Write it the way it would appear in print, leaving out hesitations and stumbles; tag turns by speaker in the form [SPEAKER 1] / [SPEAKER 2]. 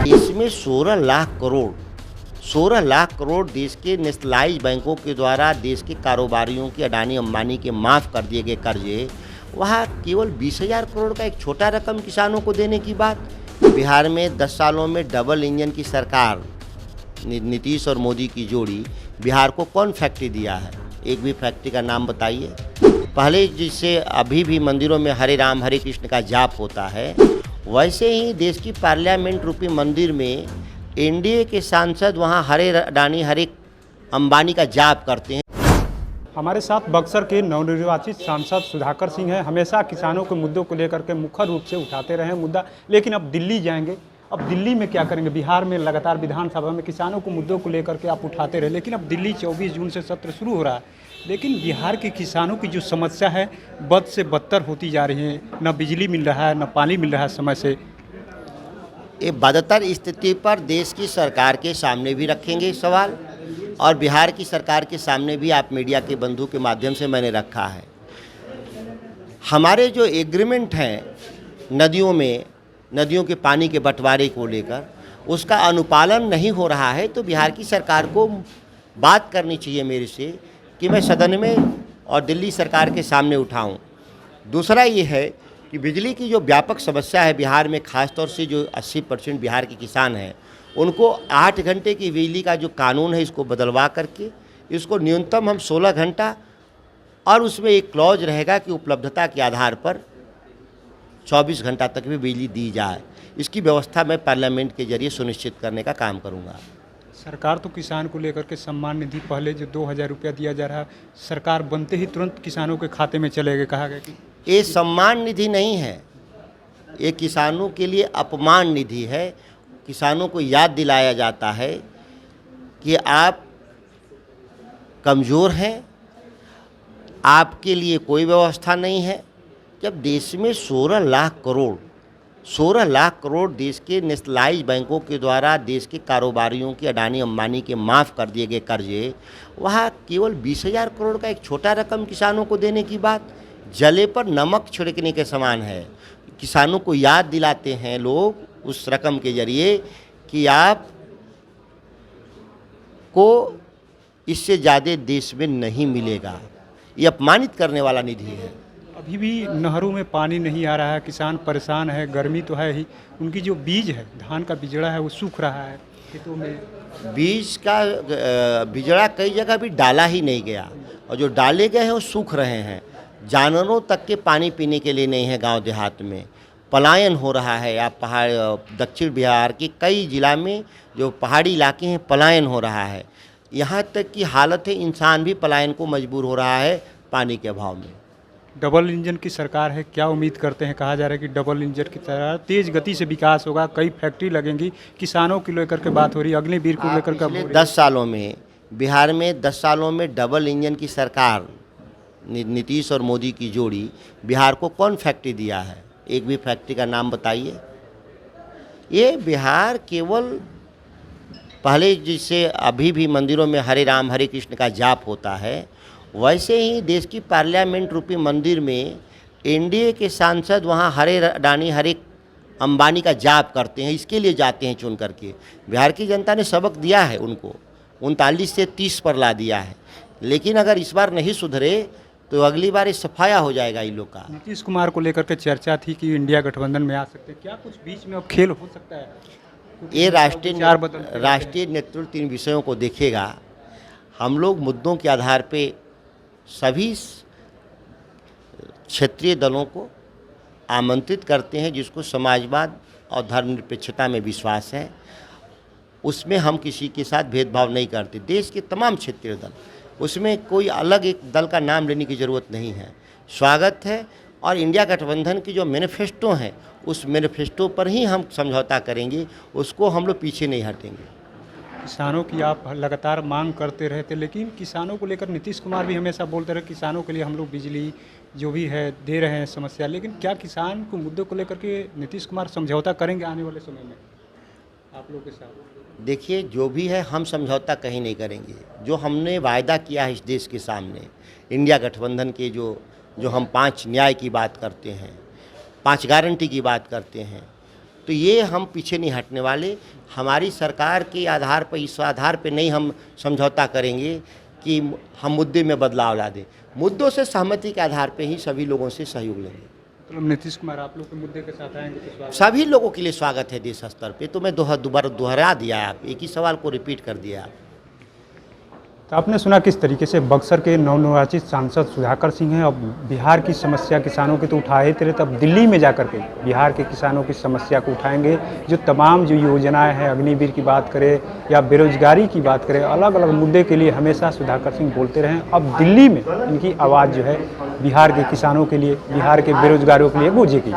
[SPEAKER 1] इसमें 16 लाख करोड़ देश के नेशनलाइज बैंकों के द्वारा देश के कारोबारियों की, अडानी अंबानी के माफ़ कर दिए गए कर्जे, वहाँ केवल 20,000 करोड़ का एक छोटा रकम किसानों को देने की बात। बिहार में 10 सालों में डबल इंजन की सरकार, नीतीश और मोदी की जोड़ी, बिहार को कौन फैक्ट्री दिया है? एक भी फैक्ट्री का नाम बताइए। पहले जिससे अभी भी मंदिरों में हरे राम हरे कृष्ण का जाप होता है, वैसे ही देश की पार्लियामेंट रूपी मंदिर में एनडीए के सांसद वहाँ हरे अडानी हरे अंबानी का जाप करते हैं।
[SPEAKER 2] हमारे साथ बक्सर के नवनिर्वाचित सांसद सुधाकर सिंह हैं। हमेशा किसानों के मुद्दों को लेकर के मुख्य रूप से उठाते रहे मुद्दा, लेकिन अब दिल्ली जाएंगे। अब दिल्ली में क्या करेंगे? बिहार में लगातार विधानसभा में किसानों को मुद्दों को लेकर के आप उठाते रहे, लेकिन अब दिल्ली 24 जून से सत्र शुरू हो रहा है, लेकिन बिहार के किसानों की जो समस्या है बद से बदतर होती जा रही है। न बिजली मिल रहा है, न पानी मिल रहा है समय से।
[SPEAKER 1] ये बदतर स्थिति पर देश की सरकार के सामने भी रखेंगे सवाल, और बिहार की सरकार के सामने भी आप मीडिया के बंधु के माध्यम से मैंने रखा है। हमारे जो एग्रीमेंट हैं नदियों के पानी के बंटवारे को लेकर, उसका अनुपालन नहीं हो रहा है, तो बिहार की सरकार को बात करनी चाहिए मेरे से कि मैं सदन में और दिल्ली सरकार के सामने उठाऊं। दूसरा ये है कि बिजली की जो व्यापक समस्या है बिहार में, ख़ासतौर से जो 80% बिहार के किसान हैं, उनको 8 घंटे की बिजली का जो कानून है इसको बदलवा करके इसको न्यूनतम हम 16 घंटा, और उसमें एक क्लॉज रहेगा कि उपलब्धता के आधार पर 24 घंटा तक भी बिजली दी जाए। इसकी व्यवस्था मैं पार्लियामेंट के जरिए सुनिश्चित करने का काम करूँगा।
[SPEAKER 2] सरकार तो किसान को लेकर के सम्मान निधि पहले जो 2,000 रुपया दिया जा रहा है, सरकार बनते ही तुरंत किसानों के खाते में चले गए। कहा गया कि
[SPEAKER 1] ये सम्मान निधि नहीं है, ये किसानों के लिए अपमान निधि है। किसानों को याद दिलाया जाता है कि आप कमज़ोर हैं, आपके लिए कोई व्यवस्था नहीं है। जब देश में 16 लाख करोड़ देश के नेशनलाइज बैंकों के द्वारा देश के कारोबारियों की, अडानी अंबानी के माफ़ कर दिए गए कर्जे, वहाँ केवल 20,000 करोड़ का एक छोटा रकम किसानों को देने की बात जले पर नमक छिड़कने के समान है। किसानों को याद दिलाते हैं लोग उस रकम के जरिए कि आप को इससे ज़्यादा देश में नहीं मिलेगा। ये अपमानित करने वाला निधि है।
[SPEAKER 2] अभी भी नहरों में पानी नहीं आ रहा है, किसान परेशान है, गर्मी तो है ही, उनकी जो बीज है, धान का बिजड़ा है, वो सूख रहा है खेतों में।
[SPEAKER 1] बीज का बिजड़ा कई जगह भी डाला ही नहीं गया, और जो डाले गए हैं वो सूख रहे हैं। जानवरों तक के पानी पीने के लिए नहीं है। गांव देहात में पलायन हो रहा है। आप पहाड़, दक्षिण बिहार के कई जिला में जो पहाड़ी इलाके हैं, पलायन हो रहा है। यहाँ तक की हालत है, इंसान भी पलायन को मजबूर हो रहा है पानी के अभाव में।
[SPEAKER 2] डबल इंजन की सरकार है, क्या उम्मीद करते हैं? कहा जा रहा है कि डबल इंजन की तरह तेज गति से विकास होगा, कई फैक्ट्री लगेंगी, किसानों को लेकर के बात हो रही है, अग्निवीर को लेकर के।
[SPEAKER 1] 10 सालों में बिहार में 10 सालों में डबल इंजन की सरकार, नीतीश और मोदी की जोड़ी, बिहार को कौन फैक्ट्री दिया है? एक भी फैक्ट्री का नाम बताइए। ये बिहार केवल पहले जिससे अभी भी मंदिरों में हरे राम हरे कृष्ण का जाप होता है, वैसे ही देश की पार्लियामेंट रूपी मंदिर में एनडीए के सांसद वहाँ हरे अडानी हरे अंबानी का जाप करते हैं। इसके लिए जाते हैं चुन करके। बिहार की जनता ने सबक दिया है उनको, 39 से 30 पर ला दिया है। लेकिन अगर इस बार नहीं सुधरे तो अगली बार इस सफाया हो जाएगा इन लोग का।
[SPEAKER 2] नीतीश कुमार को लेकर के चर्चा थी कि इंडिया गठबंधन में आ सकते हैं, क्या कुछ बीच में अब खेल हो सकता है?
[SPEAKER 1] ये राष्ट्रीय नेतृत्व इन विषयों को देखेगा। हम लोग मुद्दों के आधार पे सभी क्षेत्रीय दलों को आमंत्रित करते हैं। जिसको समाजवाद और धर्मनिरपेक्षता में विश्वास है, उसमें हम किसी के साथ भेदभाव नहीं करते। देश के तमाम क्षेत्रीय दल, उसमें कोई अलग एक दल का नाम लेने की ज़रूरत नहीं है। स्वागत है, और इंडिया गठबंधन की जो मैनिफेस्टो है, उस मैनिफेस्टो पर ही हम समझौता करेंगे, उसको हम लोग पीछे नहीं हटेंगे।
[SPEAKER 2] किसानों की आप लगातार मांग करते रहे थे, लेकिन किसानों को लेकर नीतीश कुमार भी हमेशा बोलते रहे किसानों के लिए हम लोग बिजली जो भी है दे रहे हैं समस्या, लेकिन क्या किसान को मुद्दों को लेकर के नीतीश कुमार समझौता करेंगे आने वाले समय में आप लोगों के साथ?
[SPEAKER 1] देखिए, जो भी है हम समझौता कहीं नहीं करेंगे। जो हमने वायदा किया है इस देश के सामने, इंडिया गठबंधन के जो हम 5 न्याय की बात करते हैं, 5 गारंटी की बात करते हैं, तो ये हम पीछे नहीं हटने वाले। हमारी सरकार के आधार पर, इस आधार पे नहीं हम समझौता करेंगे कि हम मुद्दे में बदलाव ला दें। मुद्दों से सहमति के आधार पे ही सभी लोगों से सहयोग लेंगे।
[SPEAKER 2] मतलब नीतीश कुमार आप लोग के मुद्दे के साथ आएंगे तो स्वागत।
[SPEAKER 1] सभी लोगों के लिए स्वागत है देश स्तर पे। तो मैं दोबारा दोहरा दिया, आप एक ही सवाल को रिपीट कर दिया आप।
[SPEAKER 2] तो आपने सुना किस तरीके से बक्सर के नवनिर्वाचित सांसद सुधाकर सिंह हैं। अब बिहार की समस्या किसानों की तो उठाए थे, तब दिल्ली में जाकर के बिहार के किसानों की समस्या को उठाएंगे। जो तमाम जो योजनाएं हैं, अग्निवीर की बात करें या बेरोजगारी की बात करें, अलग अलग मुद्दे के लिए हमेशा सुधाकर सिंह बोलते रहे। अब दिल्ली में इनकी आवाज़ जो है बिहार के किसानों के लिए, बिहार के बेरोजगारों के लिए गूंजेगी।